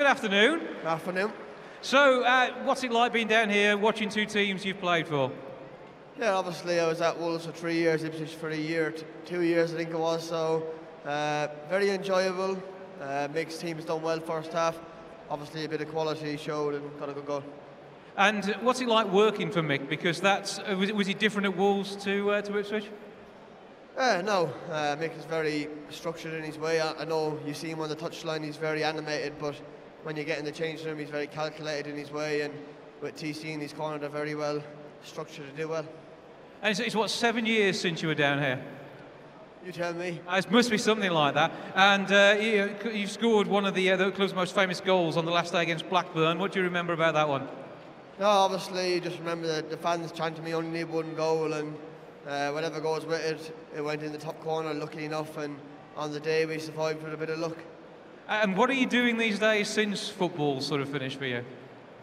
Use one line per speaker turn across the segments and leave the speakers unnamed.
Good afternoon.
Good afternoon.
So, what's it like being down here watching two teams you've played for?
Yeah, obviously I was at Wolves for 3 years, Ipswich for a year, 2 years I think it was, so very enjoyable. Mixed teams done well first half. Obviously a bit of quality showed and got a good goal.
And what's it like working for Mick? Because was he different at Wolves to Ipswich?
No, Mick is very structured in his way. I know you see him on the touchline, he's very animated, but when you get in the changing room, he's very calculated in his way, and with TC in his corner, they're very well structured to do well.
And it's what, 7 years since you were down here?
You tell me.
It must be something like that. And you've scored one of the club's most famous goals on the last day against Blackburn. What do you remember about that one?
No, obviously, you just remember the fans chanting me only need one goal, and whatever goes with it, it went in the top corner, lucky enough, and on the day we survived with a bit of luck.
And what are you doing these days since football's sort of finished for you?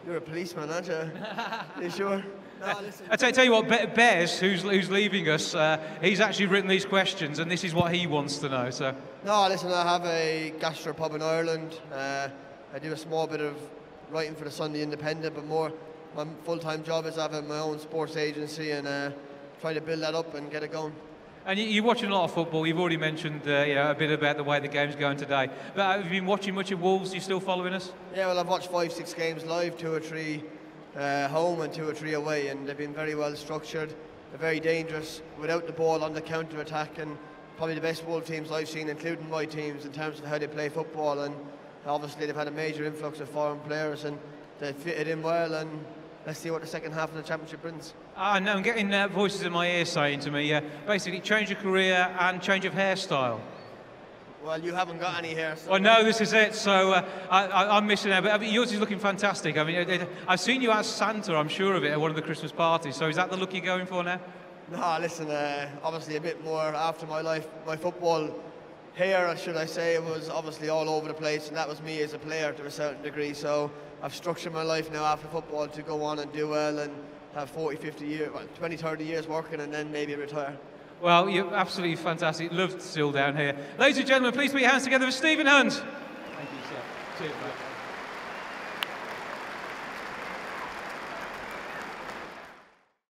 You're a policeman, aren't you? Are you sure? No, listen.
I tell you what, Bez, who's leaving us, he's actually written these questions, and this is what he wants to know. So.
No, listen, I have a gastropub in Ireland. I do a small bit of writing for the Sunday Independent, but more my full-time job is having my own sports agency and trying to build that up and get it going.
And you're watching a lot of football. You've already mentioned a bit about the way the game's going today. But have you been watching much of Wolves? Are you still following us?
Yeah, well, I've watched 5-6 games live, 2 or 3 home and 2 or 3 away, and they've been very well structured. They're very dangerous without the ball on the counter-attack, and probably the best Wolves teams I've seen, including my teams, in terms of how they play football. And obviously they've had a major influx of foreign players, and they've fitted in well, and let's see what the second half of the championship brings.
I know, I'm getting voices in my ear saying to me, basically change of career and change of hairstyle.
Well, you haven't got any hair. So
well, no, this is it. So I'm missing out. But yours is looking fantastic. I mean, I've seen you as Santa, I'm sure of it, at one of the Christmas parties. So is that the look you're going for now?
No, listen, obviously a bit more after my life. My football hair, should I say, was obviously all over the place, and that was me as a player to a certain degree. So I've structured my life now after football to go on and do well and have 40, 50 years, 20, 30 years working, and then maybe retire.
Well, you're absolutely fantastic. Loved still down here. Ladies and gentlemen, please put your hands together for Stephen Hunt. Thank you, sir. Cheers, mate.